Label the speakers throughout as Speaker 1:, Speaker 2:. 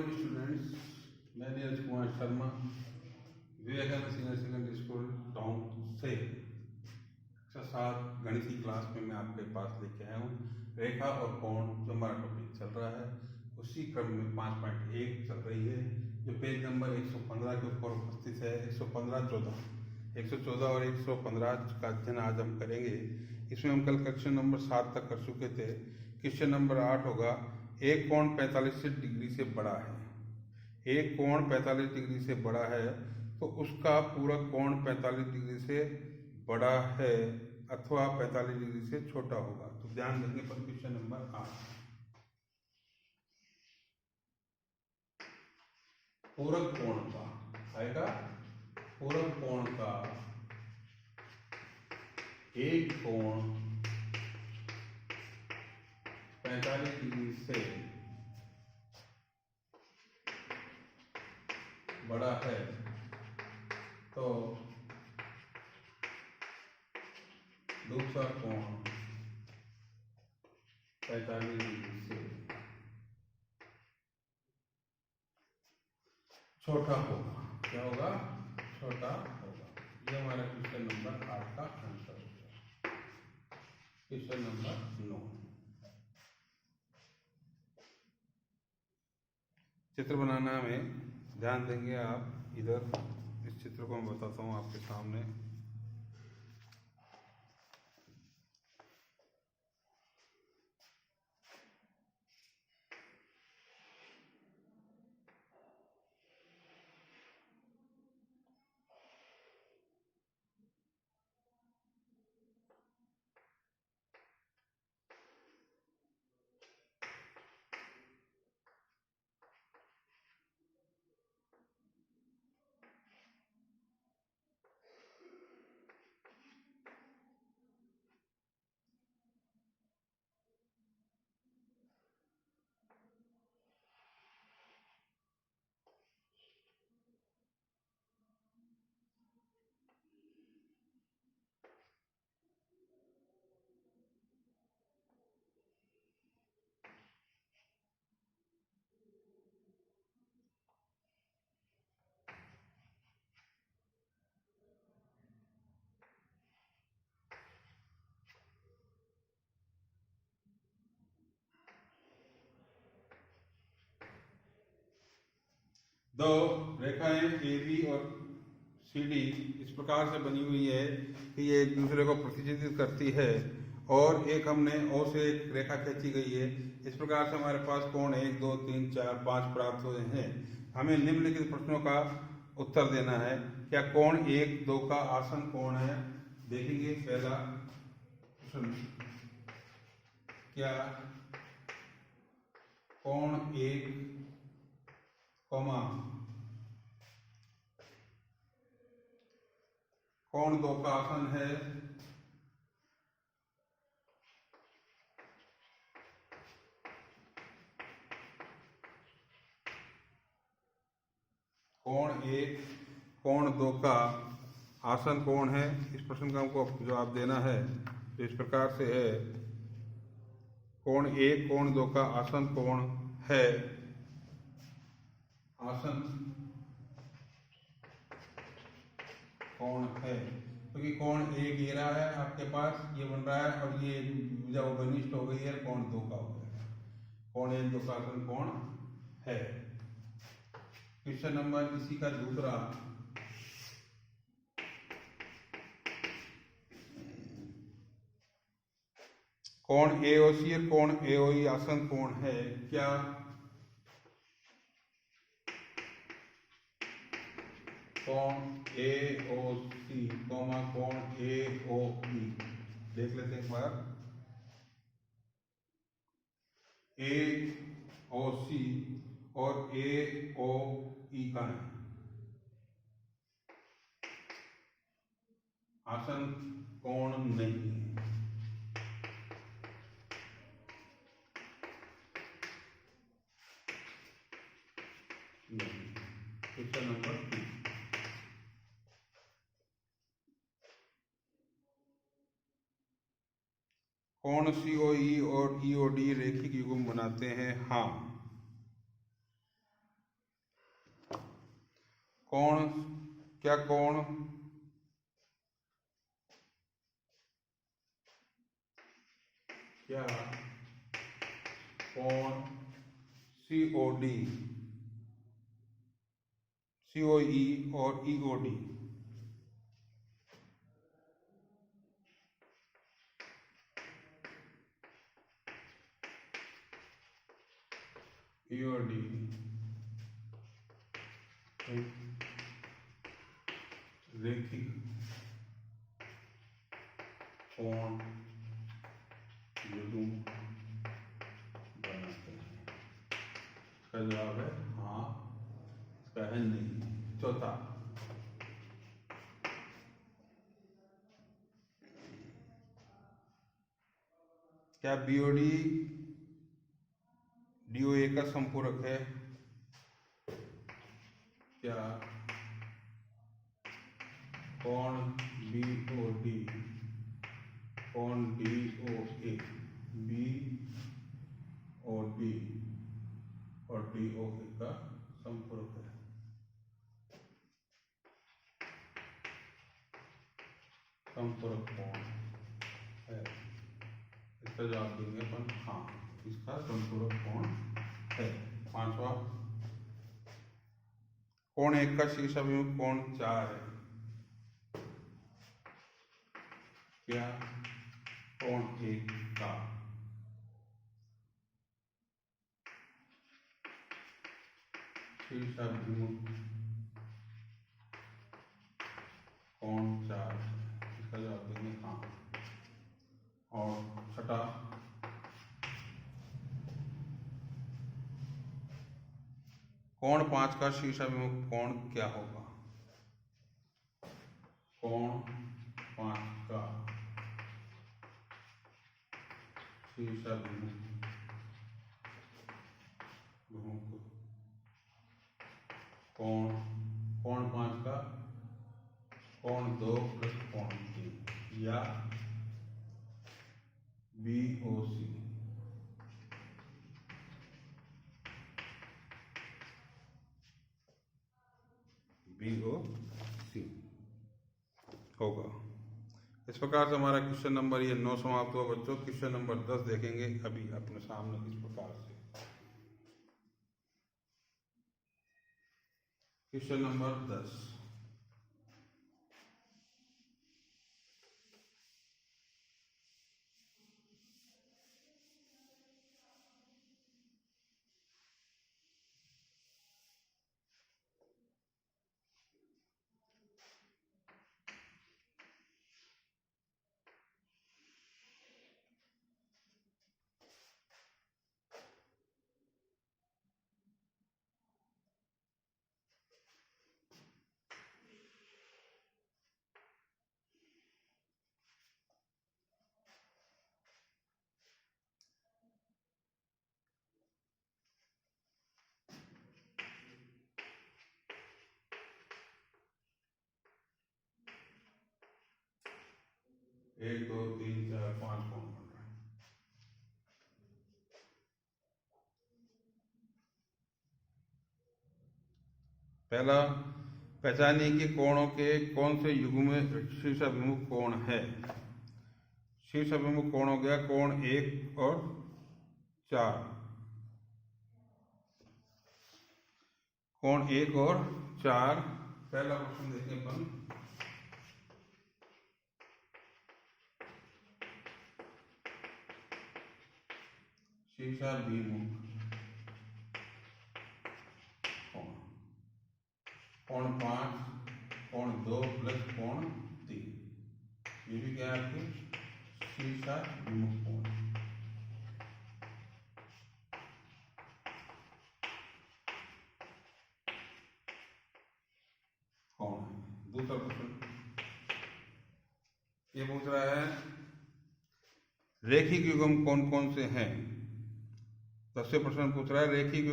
Speaker 1: Morning students, मैं Neeraj Kumar Sharma Vivekananda senior secondary school town से कक्षा 7 गणित की क्लास में मैं आपके पास लेके आया हूँ। रेखा और कोण जो हमारा टॉपिक चल रहा है उसी क्रम में 5.1 चल रही है, जो पेज नंबर 115 के ऊपर उपस्थित है। 114 और 115 का अध्ययन आज हम करेंगे। इसमें हम कल क्वेश्चन नंबर 7 तक कर चुके थे। क्वेश्चन नंबर 8 होगा, एक कोण 45 डिग्री से बड़ा है। एक कोण 45 डिग्री से बड़ा है तो उसका पूरक कोण 45 डिग्री से बड़ा है अथवा 45 डिग्री से छोटा होगा। तो ध्यान देंगे पर क्वेश्चन नंबर 8, पूरक कोण का आएगा। पूरक कोण का एक कोण 45 डिग्री से बड़ा है तो दूसरा कोण 45 डिग्री से छोटा होगा। क्या होगा? छोटा होगा। ये हमारा क्वेश्चन नंबर 8 का आंसर होगा। क्वेश्चन नंबर 9, चित्र बनाना में ध्यान देंगे आप। इधर इस चित्र को मैं बताता हूँ आपके सामने। दो रेखाएं AB और CD इस प्रकार से बनी हुई है कि ये एक दूसरे को प्रतिनिधित्व करती है, और एक हमने O से एक रेखा खींची गई है। इस प्रकार से हमारे पास कोण 1, 2, 3, 4, 5 प्राप्त हुए हैं। हमें निम्नलिखित प्रश्नों का उत्तर देना है। क्या कोण 1, 2 का आसन कोण है? देखेंगे पहला प्रश्न, क्या कोण 1, कोण 2 का आसन है? कोण 1, कोण 2 का आसन कोण है? इस प्रश्न का हमको जवाब देना है। तो इस प्रकार से है, कोण 1, कोण 2 का आसन कोण है। आसन कोण है क्योंकि कोण 1 ये रहा है आपके पास, ये बन रहा है, और ये जब घनिष्ठ हो गई है कोण 2 का हो गया। कोण 1, 2 का आसन कोण है। क्वेश्चन नंबर इसी का दूसरा, कोण AOC और कोण AOE आसन कोण है। क्या कोण AOC कोण AOE, देख लेते हैं एक बार। AOC और AOE का है आसन कोण नहीं है। क्वेश्चन नंबर 3, कोण COE और EOD रैखिक युग्म बनाते हैं? हाँ। कोण, क्या कोण, क्या कोण, COD, COE और EOD। EOD एक रैखिक कोण युग्म बनाते हैं। इसका जवाब है हाँ, इसका है नहीं। चौथा, क्या BOD DOA का संपूरक है? क्या कोण BOD कोण DOA BOD और DOA का संपूरक है? संपूरक कोण है। इसका जवाब देंगे अपन हाँ, इसका संपूरक कोण है। पांचवा, कोण 1 का शीर्ष अभिमुख कोण 4 है। क्या कोण 1 का शीर्ष अभिमुख कोण 4 है? इसका जवाब देंगे हाँ। और छठा, कोण 5 का शीर्ष अभिमुख कोण क्या होगा? कोण 5 का शीर्ष अभिमुख कोण, कोण 5 का कोण 2 प्लस कोण 3 या BOC। BOC होगा। इस प्रकार से हमारा क्वेश्चन नंबर ये 9 समाप्त हुआ बच्चों। क्वेश्चन नंबर 10 देखेंगे अभी अपने सामने इस प्रकार से। क्वेश्चन नंबर 10, एक दो तीन चार पांच कोण बन रहा है। पहला, पहचानिए कि कोणों के कौन से युग्म में शीर्ष अभिमुख कोण है। शीर्ष अभिमुख कोण हो गया कोण 1 और 4। कोण 1 और 4। पहला क्वेश्चन देखें अपन, शीर्षाभिमुख कोण, कोण 5, कोण 2 प्लस कोण 3, ये भी क्या है आपके शीर्षाभिमुख कोण। दूसरा क्वेश्चन ये पूछ रहा है रेखिक युग्म कौन कौन से हैं। 10वें प्रश्न पूछ रहा है रेखिक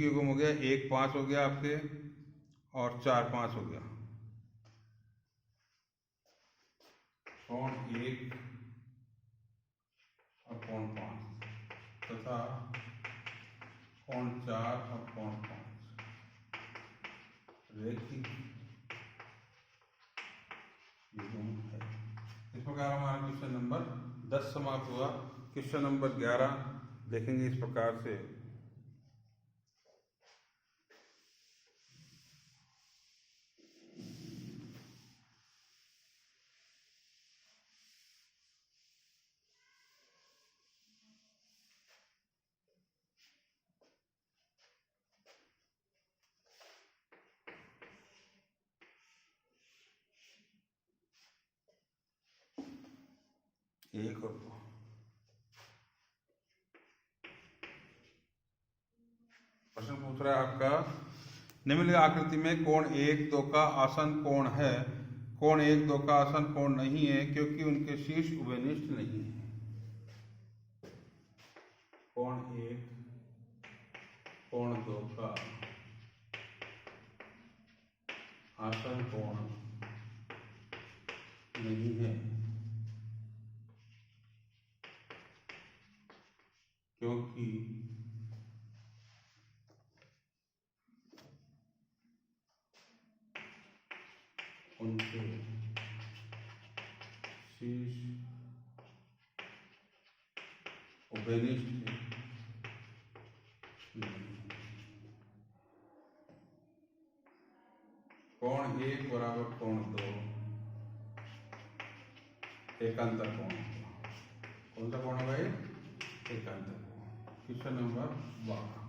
Speaker 1: युग्म हो गया 1 5 हो गया आपके और 4 5 हो गया। कोण 1 और कोण 5 तथा कोण 4 और कोण 5। 10 समाप्त हुआ। क्वेश्चन नंबर 11 देखेंगे इस प्रकार से। एक और प्रश्न पूछ रहा है आपका, निम्नलिखित आकृति में कोण 1, 2 का आसन कोण है। कोण 1, 2 का आसन कोण नहीं है क्योंकि उनके शीर्ष उभयनिष्ठ नहीं है। कोण 1, कोण 2 का आसन कोण नहीं है क्योंकि उनके शीर्ष उभयनिष्ठ नहीं। कोण 1 बराबर कोण 2 एकांतर कोण। कौन सा कोण है भाई? एकांतर कोण। Question number 12।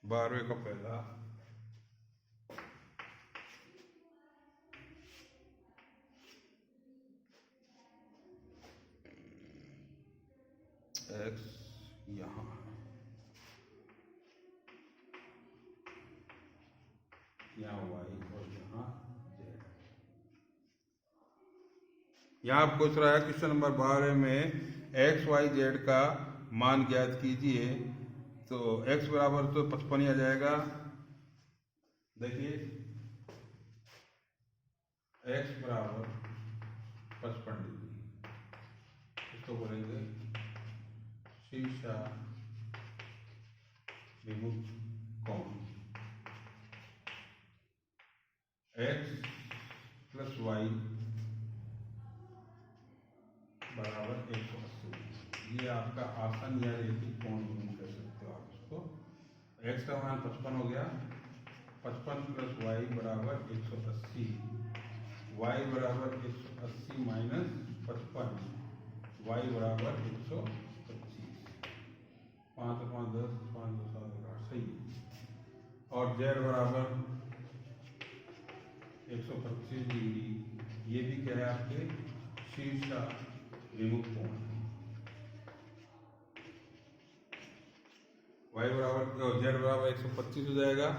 Speaker 1: बारहवें का पहला x यहाँ, यहाँ y और यहाँ z। यहाँ पूछ रहा है क्वेश्चन नंबर 12 में x y z का मान ज्ञात कीजिए। तो x बराबर तो 55 आ जाएगा। देखिए x बराबर 55 डिग्री, इसको बोलेंगे शीर्षा विमुक्त कोण। x प्लस वाई बराबर 180। ये आपका आसन या रेखिक कोण कह सकते हो आप इसको। x का मान 55 हो गया। 55 प्लस वाई बराबर 180। y बराबर 180 माइनस 55, y बराबर 125। 5 5 10, 5 2 7 8, सही। और z बराबर 125 डिग्री, ये भी क्या है आपके शीर्ष विमुक्त कोण। y बराबर z बराबर 125 हो जाएगा।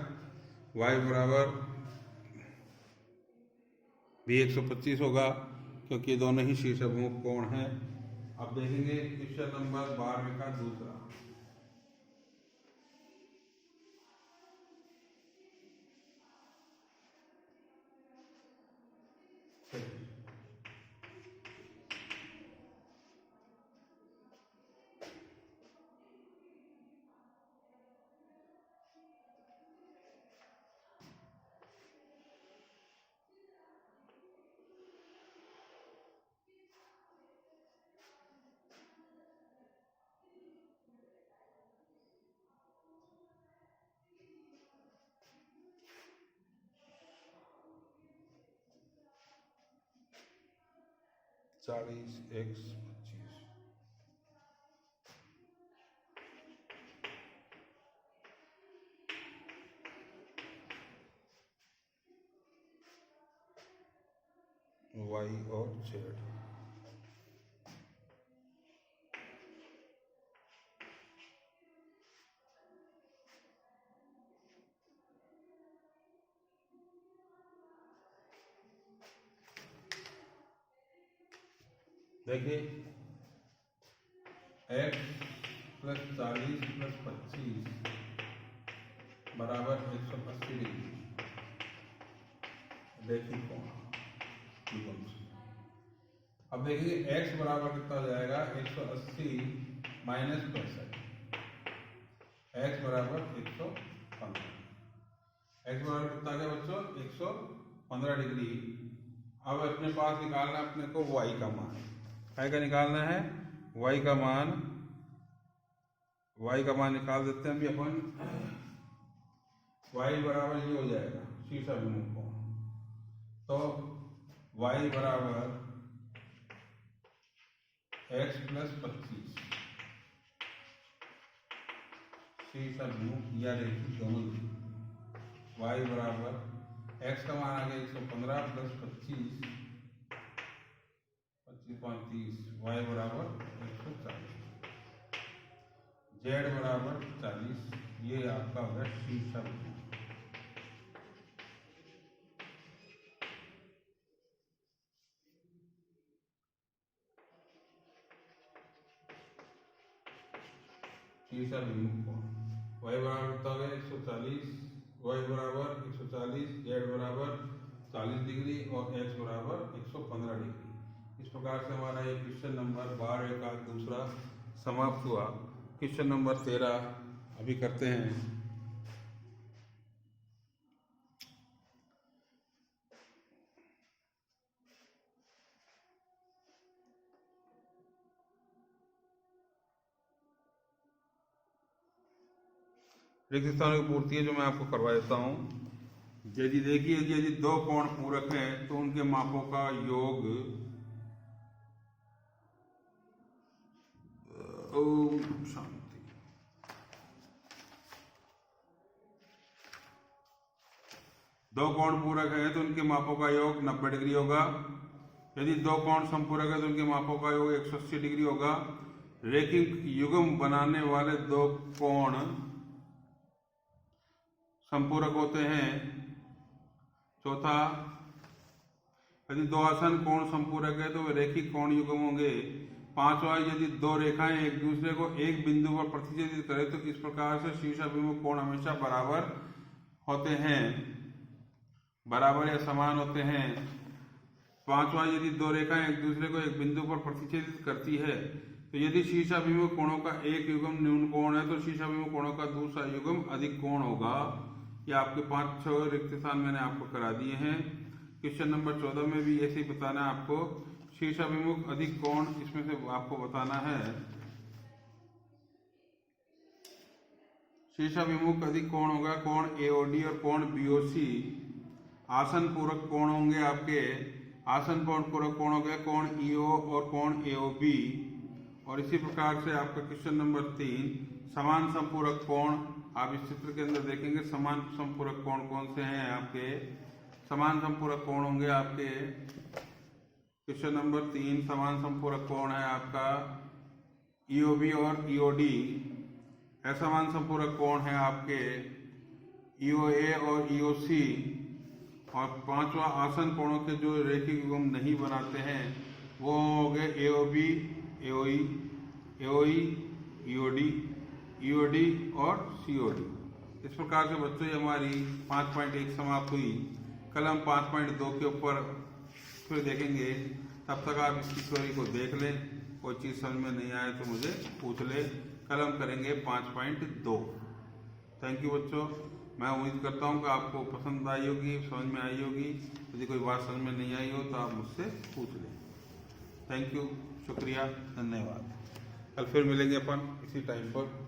Speaker 1: y बराबर भी 125 होगा क्योंकि ये दोनों ही शीर्ष विमुक्त कोण हैं। अब देखेंगे क्वेश्चन नंबर 12 का दूसरा। चालीस x 25। y और z। देखिए x प्लस 40 प्लस 25 बराबर 180 डिग्री। देखिए कौन अब देखेंगे x बराबर कितना हो जाएगा 180 माइनस 65, x बराबर 115। x बराबर कितना आ गया बच्चों 115 डिग्री। अब अपने पास निकालना है अपने को y का मान, क्या का निकालना है y का मान। y का मान निकाल देते हैं अभी अपन। y बराबर ये हो जाएगा शीर्षाभिमुख कोण, तो y बराबर x प्लस 25 शीर्षाभिमुख या रेखिक दोनों y बराबर x का मान आ गया 115 प्लस 25 25 y बराबर 140, z बराबर 40। ये आपका होगा शीर्षाभिमुख। शीर्षाभिमुख कोण y बराबर कितना हो गया 140, y बराबर 140, z बराबर 40 डिग्री और x बराबर 115 डिग्री। इस प्रकार से हमारा ये क्वेश्चन नंबर 12 का दूसरा समाप्त हुआ। क्वेश्चन नंबर 13 अभी करते हैं। रिक्त स्थानों की पूर्ति है जो मैं आपको करवा देता हूँ। यदि देखिए यदि दो कोण पूरक हैं तो उनके मापों का योग ओम शांति। दो कोण पूरक है तो उनके मापों का योग 90 डिग्री होगा। यदि दो कोण संपूरक है तो उनके मापों का योग 180 डिग्री होगा। रेखिक युग्म बनाने वाले दो कोण संपूरक होते हैं। चौथा, यदि दो आसन कोण संपूरक है तो वे रेखिक कोण युग्म होंगे। पांचवा, यदि दो रेखाएं एक दूसरे को एक बिंदु पर प्रतिच्छेदित करें तो इस प्रकार से शीर्षाभिमुख कोण हमेशा बराबर होते हैं, बराबर या समान होते हैं। पांचवा, यदि दो रेखाएं एक दूसरे को एक बिंदु पर प्रतिच्छेदित करती है तो यदि शीर्षाभिमुख कोणों का एक युग्म न्यून कोण है तो शीर्षाभिमुख कोणों का दूसरा युग्म अधिक कोण होगा। ये आपके 5-6 रिक्त स्थान मैंने आपको करा दिए हैं। क्वेश्चन नंबर 14 में भी ऐसे ही बताना है आपको। शीर्षाभिमुख अधिक कोण इसमें से आपको बताना है। शीर्षाभिमुख अधिक कोण होगा कोण एओडी और कोण बीओसी। आसन पूरक कोण होंगे आपके, आसन पूरक कोण हो गया कोण ईओ और कोण एओबी। और इसी प्रकार से आपका क्वेश्चन नंबर 3 समान संपूरक कोण। आप इस चित्र के अंदर देखेंगे समान संपूरक कोण कौन से हैं आपके। समान संपूरक कोण होंगे आपके क्वेश्चन नंबर 3 समान संपूरक कोण है आपका ईओबी और ईओडी। असमान संपूरक कोण है आपके ईओए और ईओसी। और पांचवा, आसन कोणों के जो रेखिक युग्म नहीं बनाते हैं वो हो गए AOB, AOE, AOE, EOD, EOD और सीओडी। इस प्रकार से बच्चों ये हमारी 5.1 समाप्त हुई। कल हम 5.2 के ऊपर फिर देखेंगे। तब तक आप इस थ्योरी को देख लें, कोई चीज़ समझ में नहीं आए तो मुझे पूछ ले। कल हम करेंगे 5.2। थैंक यू बच्चों। मैं उम्मीद करता हूँ कि आपको पसंद आई होगी, समझ में आई होगी। यदि कोई बात समझ में नहीं आई हो तो आप मुझसे पूछ लें। थैंक यू, शुक्रिया, धन्यवाद। कल फिर मिलेंगे अपन इसी टाइम पर।